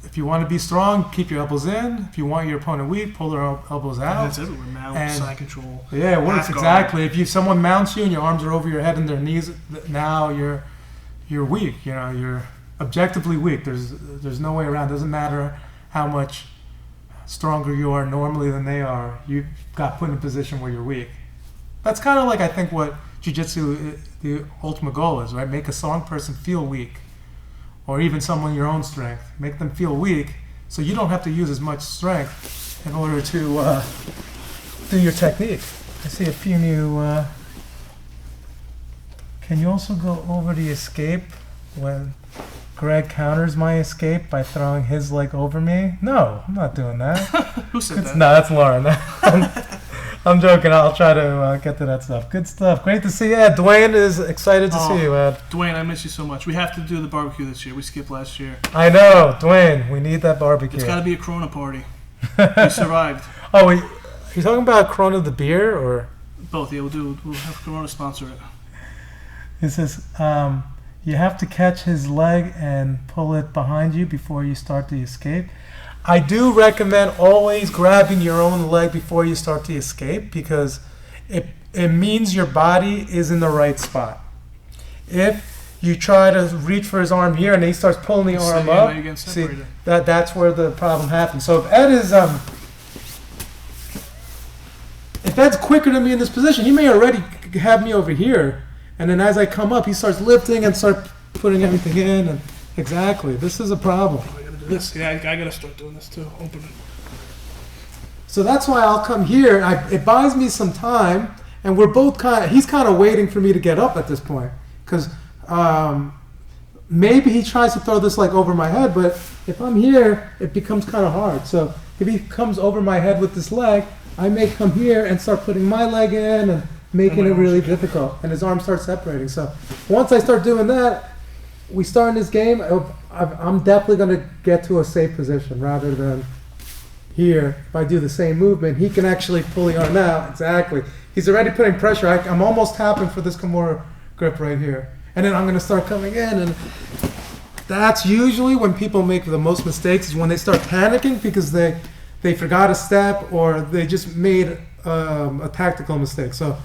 if you want to be strong, keep your elbows in. If you want your opponent weak, pull their elbows out. And that's everywhere. Mount, side control. Yeah, it works half guard. exactly. If someone mounts you and your arms are over your head and their knees, now you're weak. You know, you're objectively weak. There's no way around. It doesn't matter how much stronger you are normally than they are. You got put in a position where you're weak. That's kind of like, I think, what jiu-jitsu, the ultimate goal is, right? Make a strong person feel weak, or even someone your own strength. Make them feel weak so you don't have to use as much strength in order to do your technique. I see a few new... Can you also go over the escape when Greg counters my escape by throwing his leg over me? No, I'm not doing that. Who said that? No, that's Lauren. I'm joking. I'll try to get to that stuff. Good stuff. Great to see you, Ed. Dwayne is excited to see you, Ed. Dwayne, I miss you so much. We have to do the barbecue this year. We skipped last year. I know, Dwayne. We need that barbecue. It's got to be a Corona party. We survived. Oh, are you talking about Corona the beer or both? Yeah, we'll have Corona sponsor it. It says you have to catch his leg and pull it behind you before you start the escape. I do recommend always grabbing your own leg before you start the escape because it means your body is in the right spot. If you try to reach for his arm here and he starts pulling the arm up, see that's where the problem happens. So if Ed is if Ed's quicker than me in this position, he may already have me over here, and then as I come up, he starts lifting and start putting everything in, and exactly, this is a problem. This, yeah, I gotta start doing this too. Open it. So that's why I'll come here. It buys me some time, and we're both he's kind of waiting for me to get up at this point, because maybe he tries to throw this leg over my head, but if I'm here, it becomes kind of hard. So if he comes over my head with this leg, I may come here and start putting my leg in and making it really difficult, and his arm starts separating. So once I start doing that, we start in this game, I'm definitely going to get to a safe position rather than here. If I do the same movement, he can actually pull the arm out. Exactly. He's already putting pressure. I'm almost tapping for this Kimura grip right here. And then I'm going to start coming in. And that's usually when people make the most mistakes, is when they start panicking because they forgot a step or they just made a tactical mistake. So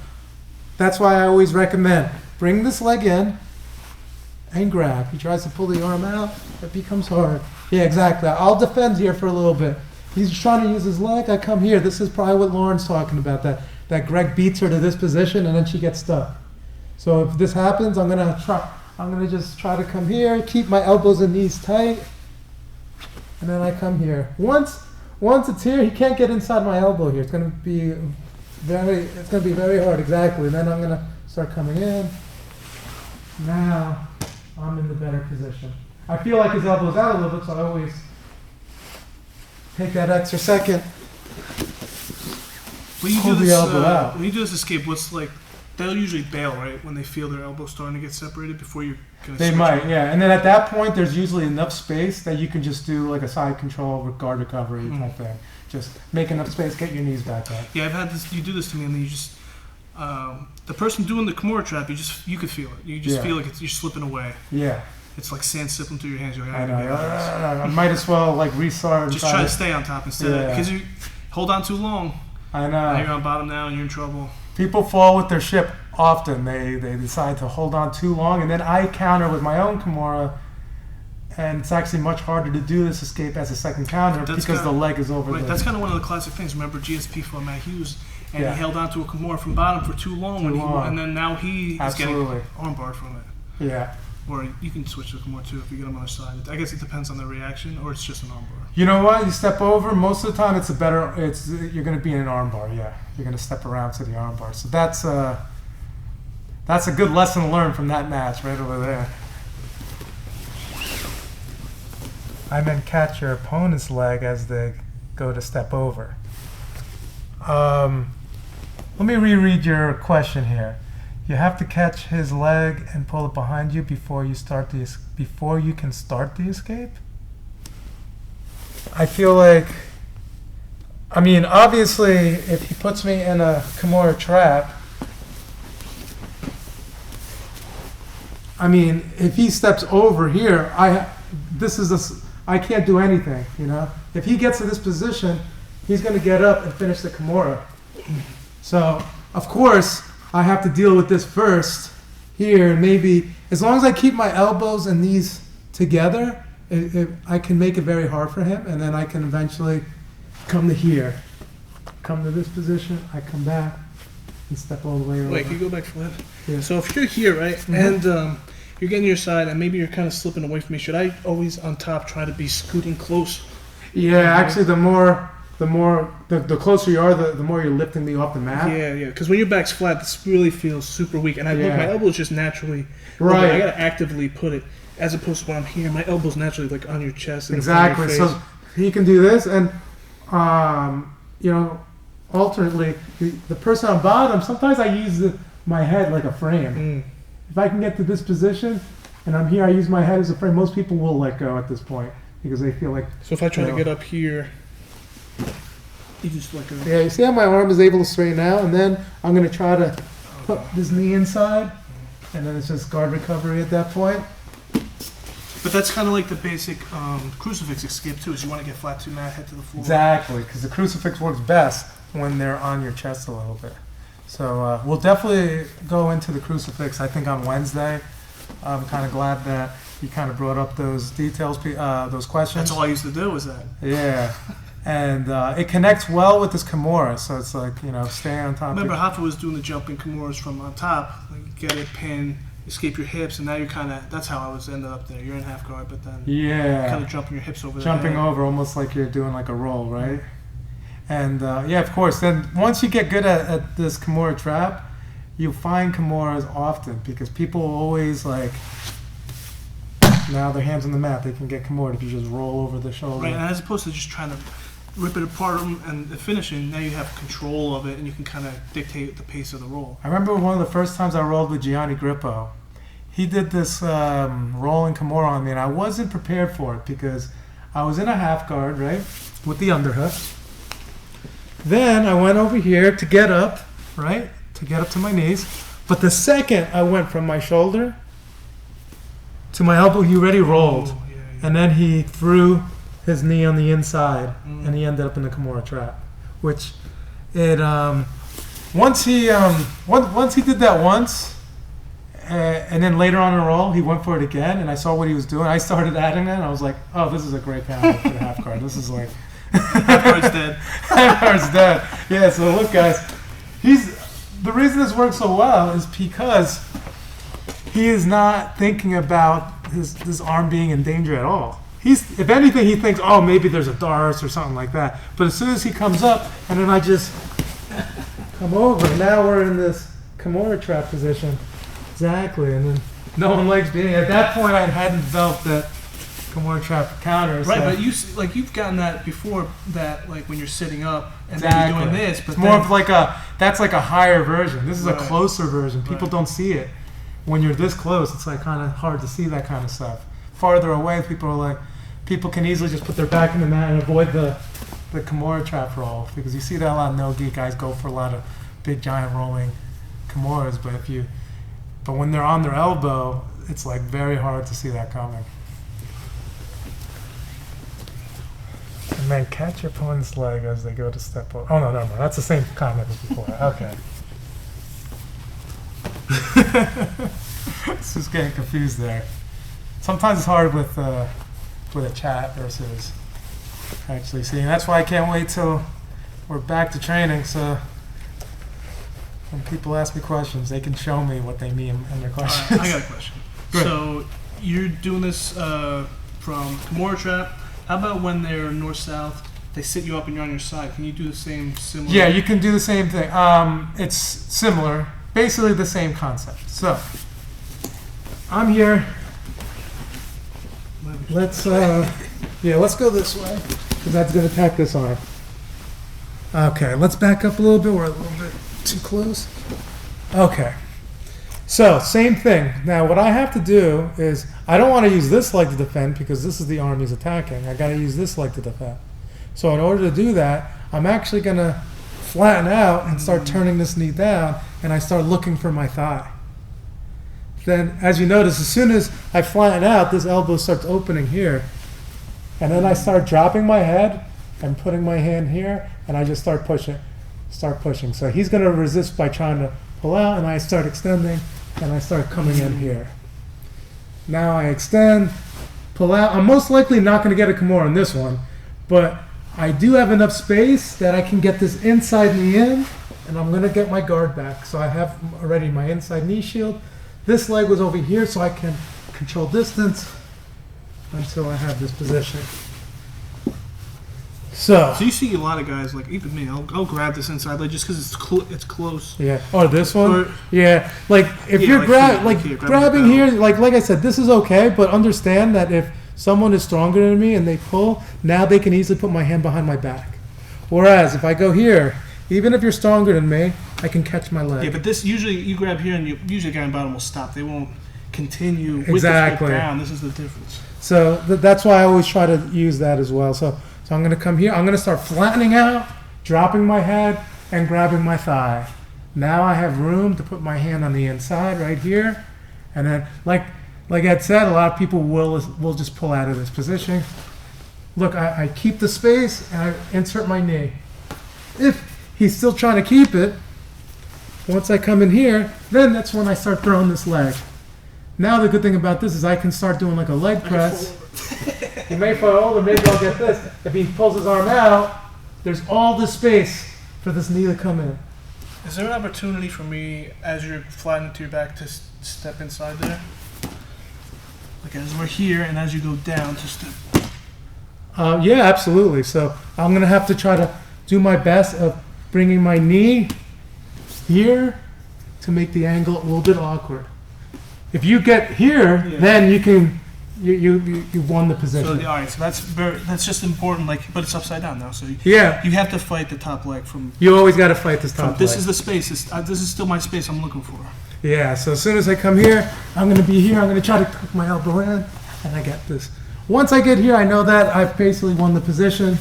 that's why I always recommend bring this leg in and grab. He tries to pull the arm out, it becomes hard. Yeah, exactly. I'll defend here for a little bit. He's trying to use his leg, I come here. This is probably what Lauren's talking about, that Greg beats her to this position and then she gets stuck. So if this happens, I'm gonna just try to come here, keep my elbows and knees tight, and then I come here. Once it's here, he can't get inside my elbow here. It's gonna be very hard, exactly. And then I'm gonna start coming in. Now I'm in the better position. I feel like his elbow's out a little bit, so I always take that extra second. When you Pull do the this, elbow out. when you do this escape, what's like? They'll usually bail, right, when they feel their elbow starting to get separated before you're gonna. They might, yeah. And then at that point, there's usually enough space that you can just do like a side control with guard recovery type thing. Just make enough space, get your knees back up. Yeah, I've had this. You do this to me, and then you just the person doing the Kimura trap, you could feel it. You just feel like you're slipping away. Yeah. It's like sand slipping through your hands. You're like, I know. I might as well like restart. Just try to stay on top instead of because you hold on too long. I know. Now you're on bottom now, and you're in trouble. People fall with their ship often. They decide to hold on too long, and then I counter with my own Kimura, and it's actually much harder to do this escape as a second counter because the leg is over. Right, that's kind of one of the classic things. Remember GSP for Matt Hughes, and he held on to a Kimura from bottom for too long, and then now he is getting armbarred from it. Yeah. Or you can switch to Kimura too if you get him on the side. I guess it depends on the reaction, or it's just an armbar. You know what? You step over. Most of the time, you're going to be in an armbar. Yeah, you're going to step around to the armbar. So that's a good lesson learned from that match right over there. I meant catch your opponent's leg as they go to step over. Let me reread your question here. You have to catch his leg and pull it behind you before you can start the escape. I feel like, obviously, if he puts me in a Kimura trap, if he steps over here, I can't do anything, If he gets to this position, he's going to get up and finish the Kimura. So, of course, I have to deal with this first here. Maybe, as long as I keep my elbows and knees together, I can make it very hard for him, and then I can eventually come to here. Come to this position, I come back and step all the way over. Wait, can you go back flat? Yeah. So if you're here, right, and you're getting your side, and maybe you're kind of slipping away from me, should I always on top try to be scooting close? Yeah, actually, the closer you are, the more you're lifting me off the mat. Yeah. Because when your back's flat, this really feels super weak, and my elbow's just naturally right. I gotta actively put it, as opposed to when I'm here, my elbow's naturally like on your chest. And exactly. In front of your face. So he can do this, and alternately, the person on bottom, sometimes I use my head like a frame. Mm. If I can get to this position and I'm here, I use my head as a frame. Most people will let go at this point because they feel like... So if I try to get up here, you just let go. Yeah, you see how my arm is able to straighten out? And then I'm going to try to put this knee inside, and then it's just guard recovery at that point. But that's kind of like the basic crucifix escape too, is you want to get flat to mat, head to the floor. Exactly, because the crucifix works best when they're on your chest a little bit. So we'll definitely go into the crucifix, I think, on Wednesday. I'm kind of glad that you kind of brought up those details, those questions. That's all I used to do was that. Yeah. And it connects well with this Kimura, so it's like, stay on top. Remember, Hoffa was doing the jumping Kimuras from on top, like get it, pin, escape your hips, and now you're kind of, that's how I was ended up there. You're in half guard, but then kind of jumping your hips over Jumping over, almost like you're doing like a roll, right? And yeah, of course, then once you get good at this Kimura trap, you find Kimuras often because people always like, now their hands on the mat, they can get Kimura if you just roll over the shoulder. Right, and as opposed to just trying to rip it apart and finishing, now you have control of it and you can kind of dictate the pace of the roll. I remember one of the first times I rolled with Gianni Grippo. He did this rolling Kimura on me, and I wasn't prepared for it because I was in a half guard, right, with the underhook. Then I went over here to get up, right, to get up to my knees. But the second I went from my shoulder to my elbow, he already rolled. Oh, yeah. And then he threw his knee on the inside, and he ended up in the Kimura trap. Which it once he did that once, and then later on in the roll he went for it again, and I saw what he was doing. I started adding that, and I was like, oh, this is a great pound for the half guard. This is like Half guard's dead. half guard's dead. Yeah. So look, guys, the reason this works so well is because he is not thinking about his arm being in danger at all. If anything, he thinks, oh, maybe there's a dart or something like that. But as soon as he comes up, and then I just come over, now we're in this Kimura trap position. Exactly, and then no one likes being. At that point, I hadn't developed that Kimura trap counter. Right, so. but you've gotten that before. That like when you're sitting up and Exactly. then you're doing this, but it's more of like that's like a higher version. This is Right. a closer version. People Right. don't see it. When you're this close, it's like kind of hard to see that kind of stuff. Farther away, people can easily just put their back in the mat and avoid the Kimura trap roll, because you see that a lot of no-gi guys go for a lot of big giant rolling Kimuras, but when they're on their elbow, it's like very hard to see that coming. And then catch your opponent's leg as they go to step over. Oh, no, that's the same comment as before. Okay. It's just getting confused there. Sometimes it's hard with a chat versus actually seeing. That's why I can't wait till we're back to training, so when people ask me questions, they can show me what they mean in their questions. I got a question. Good. So you're doing this from Kimura trap. How about when they're north-south, they sit you up and you're on your side? Can you do the similar? Yeah, you can do the same thing. It's similar, basically the same concept. So I'm here. Let's go this way, because that's going to attack this arm. Okay, let's back up a little bit. We're a little bit too close. Okay. So, same thing. Now, what I have to do is, I don't want to use this leg to defend because this is the arm he's attacking. I got to use this leg to defend. So, in order to do that, I'm actually going to flatten out and start turning this knee down, and I start looking for my thigh. Then, as you notice, as soon as I flatten out, this elbow starts opening here. And then I start dropping my head and putting my hand here, and I just start pushing. So he's going to resist by trying to pull out, and I start extending, and I start coming in here. Now I extend, pull out. I'm most likely not going to get a Kimura on this one, but I do have enough space that I can get this inside knee in, and I'm going to get my guard back. So I have already my inside knee shield. This leg was over here, so I can control distance until I have this position. So you see a lot of guys, like even me, I'll grab this inside leg just because it's close. Yeah. Or this one. Or, yeah. Like if yeah, you're here, grabbing here, like I said, this is okay, but understand that if someone is stronger than me and they pull, now they can easily put my hand behind my back. Whereas if I go here even if you're stronger than me, I can catch my leg. Yeah, but this usually you grab here and usually the guy in bottom will stop. They won't continue with Exactly. the grip down. This is the difference. So that's why I always try to use that as well. So I'm going to come here. I'm going to start flattening out, dropping my head, and grabbing my thigh. Now I have room to put my hand on the inside right here. And then, like Ed said, a lot of people will just pull out of this position. Look, I keep the space and I insert my knee. If he's still trying to keep it, once I come in here, then that's when I start throwing this leg. Now the good thing about this is I can start doing like a leg press. He may fall over, maybe I'll get this. If he pulls his arm out, there's all this space for this knee to come in. Is there an opportunity for me, as you're flattening to your back, to step inside there? Like as we're here and as you go down, to step. Yeah, absolutely. So I'm going to have to try to do my best of bringing my knee here to make the angle a little bit awkward. If you get here, then you can you won the position. So all right, so that's just important. Like, but it's upside down now. So you have to fight the top leg from. You always got to fight this top leg. This is the space. This is still my space I'm looking for. Yeah. So as soon as I come here, I'm going to be here. I'm going to try to tuck my elbow in, and I get this. Once I get here, I know that I've basically won the position.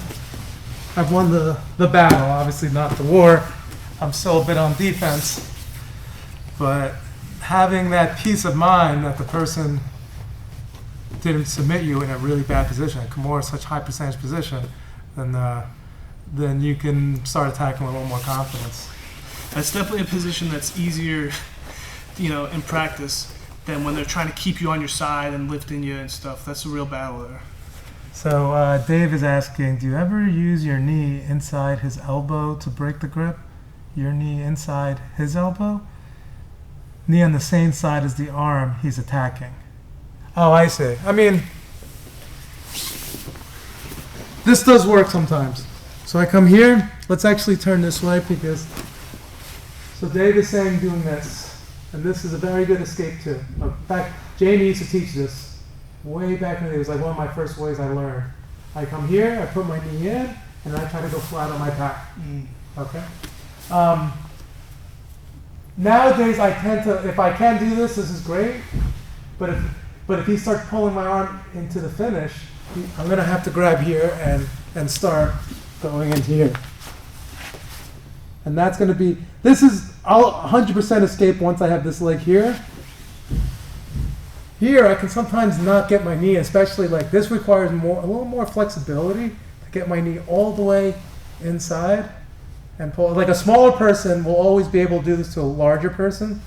I've won the battle. Obviously not the war. I'm still a bit on defense, but having that peace of mind that the person didn't submit you in a really bad position, Kimura is such high percentage position, then you can start attacking with a little more confidence. That's definitely a position that's easier, in practice than when they're trying to keep you on your side and lifting you and stuff. That's a real battle there. So Dave is asking, do you ever use your knee inside his elbow to break the grip? Your knee inside his elbow? Knee on the same side as the arm he's attacking. Oh, I see. I mean, this does work sometimes. So I come here. Let's actually turn this way because. So Dave is saying doing this, and this is a very good escape too. In fact, Jamie used to teach this way back in the day. It was like one of my first ways I learned. I come here, I put my knee in, and I try to go flat on my back. Okay. Nowadays, I tend to, if I can do this is great. But if he starts pulling my arm into the finish, I'm going to have to grab here and start going into here. And that's going to be, I'll 100% escape once I have this leg here. Here, I can sometimes not get my knee, especially like this requires a little more flexibility to get my knee all the way inside and pull. Like a smaller person will always be able to do this to a larger person.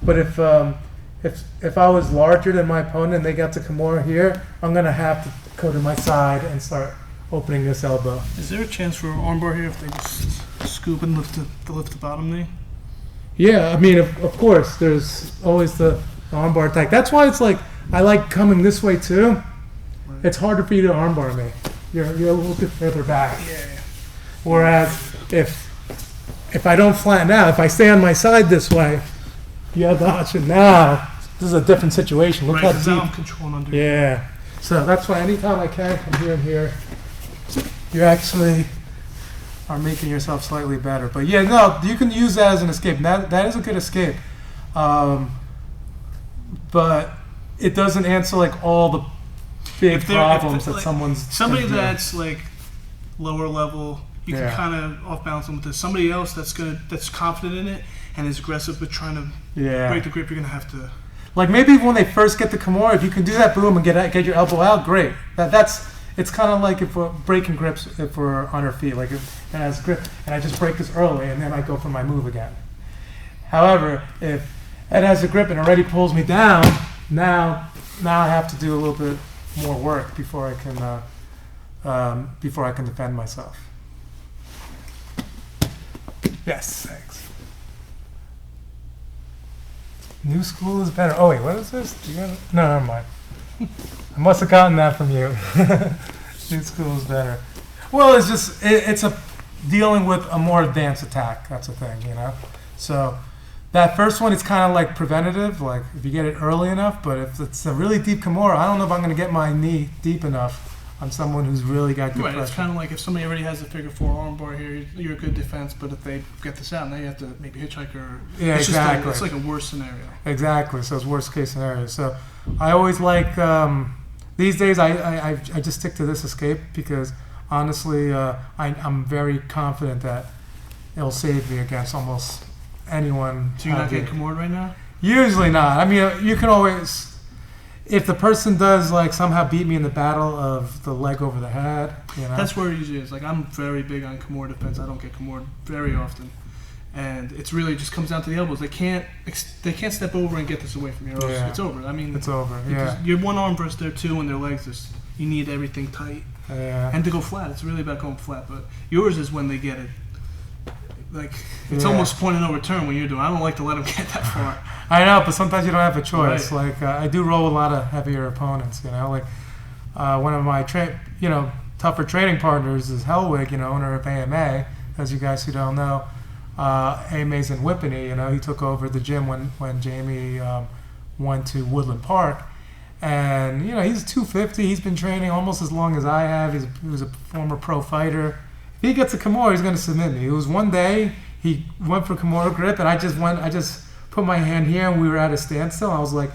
But if I was larger than my opponent and they got to Kimura here, I'm going to have to go to my side and start opening this elbow. Is there a chance for an armbar here if they just scoop and lift the bottom knee? Yeah, I mean, of course, there's always the armbar attack. That's why it's like, I like coming this way too. Right. It's harder for you to armbar me. You're a little bit further back. Yeah. Whereas if I don't flatten out, if I stay on my side this way, you have the option now. This is a different situation. Look how deep. Now I'm controlling under. Yeah. So that's why anytime I can come here and here, you actually are making yourself slightly better. But yeah, no, you can use that as an escape. That is a good escape. But it doesn't answer like all the big problems that somebody that's like lower level, you can kind of off balance them with this. Somebody else that's confident in it and is aggressive but trying to break the grip, you're gonna have to. Like maybe when they first get the Kimura, if you can do that boom and get your elbow out, great. It's kind of like if we're breaking grips, if we're on our feet, like if it has grip, and I just break this early and then I go for my move again. However, if it has a grip and already pulls me down, now I have to do a little bit more work before I can defend myself. Yes, thanks. New school is better. Oh wait, what is this? No, never mind. I must have gotten that from you. New school is better. Well, it's a dealing with a more advanced attack. That's the thing, So that first one, it's kind of like preventative, like if you get it early enough. But if it's a really deep Kimura, I don't know if I'm going to get my knee deep enough I'm someone who's really got good Right, pressure. it's kind of like if somebody already has a figure 4 armbar here, you're a good defense, but if they get this out, now you have to maybe hitchhike or... Yeah, it's exactly. It's like a worse scenario. Exactly. So it's worst case scenario. So I always like these days. I just stick to this escape because honestly, I'm very confident that it'll save me against almost anyone. So you're not getting Kimura right now? Usually not. I mean, you can always. If the person does like somehow beat me in the battle of the leg over the head, you know. That's where it usually is. Like I'm very big on Kimura defense. I don't get Kimura very often, and it's really just comes down to the elbows. They can't step over and get this away from you. Or else Yeah. it's over. I mean, It's over. Yeah. Your one arm versus their two and their legs. You need everything tight Yeah. and to go flat. It's really about going flat. But yours is when they get it. Like it's Yeah. almost point of no return when you're doing. I don't like to let them get that far. I know, but sometimes you don't have a choice. Right. Like I do roll a lot of heavier opponents. You know, like one of my tougher training partners is Hellwig. You know, owner of AMA. As you guys who don't know, AMA's in Whippany. You know, he took over the gym when Jamie went to Woodland Park, and you know he's 250. He's been training almost as long as I have. He was a former pro fighter. If he gets a Kimura, he's going to submit me. It was one day he went for Kimura grip, and I just put my hand here, and we were at a standstill. I was like,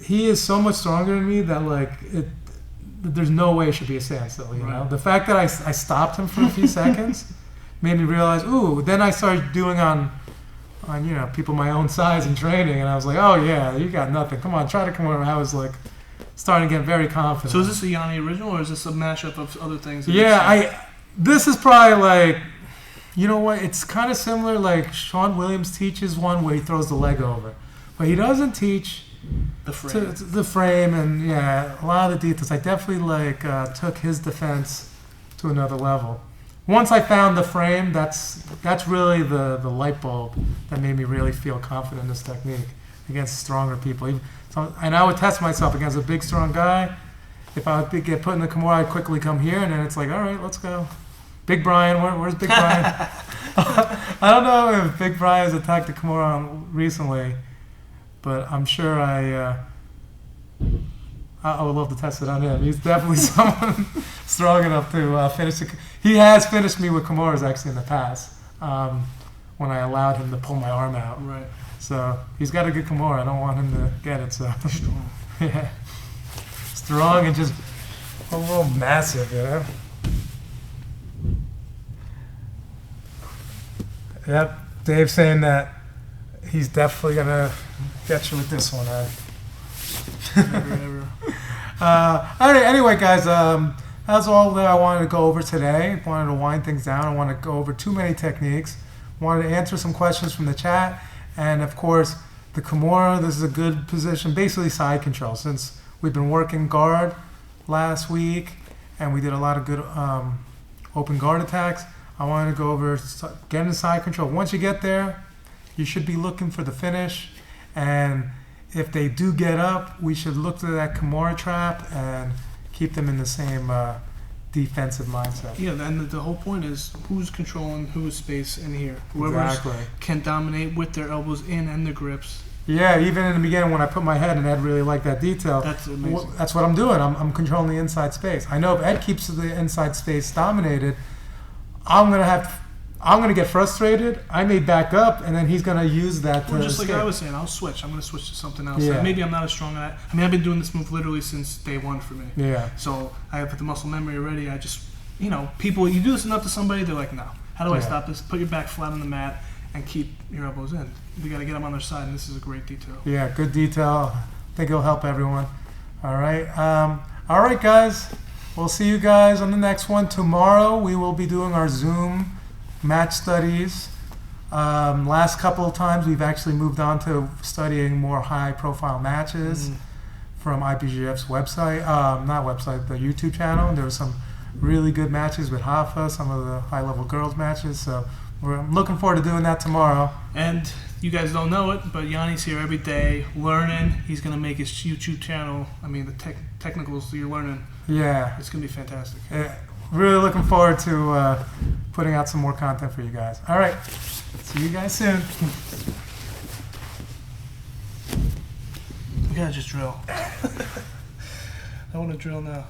he is so much stronger than me that like there's no way it should be a standstill. You know, the fact that I stopped him for a few seconds made me realize. Ooh, then I started doing on people my own size in training, and I was like, oh yeah, you got nothing. Come on, try to Kimura. I was like starting to get very confident. So is this a Yanni original or is this a mashup of other things? Yeah, This is probably like, you know what? It's kind of similar. Like Sean Williams teaches one where he throws the leg over, but he doesn't teach the frame. the frame and a lot of the details. I definitely took his defense to another level. Once I found the frame, that's really the light bulb that made me really feel confident in this technique against stronger people. And I would test myself against a big, strong guy. If I would get put in the Kimura, I'd quickly come here, and then it's like, all right, let's go. Big Brian, where's Big Brian? I don't know if Big Brian has attacked the Kimura recently, but I'm sure I would love to test it on him. He's definitely someone strong enough to finish it. He has finished me with Kimuras actually in the past when I allowed him to pull my arm out. Right. So he's got a good Kimura. I don't want him to get it. So Strong. yeah. Strong and just a little massive, you know? Yep, Dave's saying that he's definitely going to get you with this one, Never. Anyway, guys, that's all that I wanted to go over today. Wanted to wind things down. I want to go over too many techniques. Wanted to answer some questions from the chat. And, of course, the Kimura, this is a good position, basically side control, since we've been working guard last week, and we did a lot of good open guard attacks. I wanted to go over getting side control. Once you get there, you should be looking for the finish. And if they do get up, we should look to that Kimura trap and keep them in the same defensive mindset. Yeah, and the whole point is who's controlling whose space in here. Whoever can dominate with their elbows in and the grips. Yeah, even in the beginning when I put my head, and Ed really liked that detail. That's amazing. That's what I'm doing. I'm controlling the inside space. I know if Ed keeps the inside space dominated, I'm gonna get frustrated. I may back up, and then he's gonna use that. Or just escape. like I was saying, I'll switch. I'm gonna switch to something else. Yeah. Like maybe I'm not as strong at it. I mean, I've been doing this move literally since day one for me. Yeah. So I have the muscle memory already. I just, people, you do this enough to somebody, they're like, no. How do I stop this? Put your back flat on the mat and keep your elbows in. We got to get them on their side, and this is a great detail. Yeah, good detail. I think it'll help everyone. All right. All right, guys. We'll see you guys on the next one. Tomorrow we will be doing our Zoom match studies. Last couple of times we've actually moved on to studying more high-profile matches from IPGF's website. Not website, the YouTube channel. There were some really good matches with Hafa, some of the high-level girls matches. So I'm looking forward to doing that tomorrow. And you guys don't know it, but Yanni's here every day learning. He's going to make his YouTube channel. I mean, the technicals you're learning. Yeah. It's going to be fantastic. Really looking forward to putting out some more content for you guys. All right. See you guys soon. We got to just drill. I want to drill now.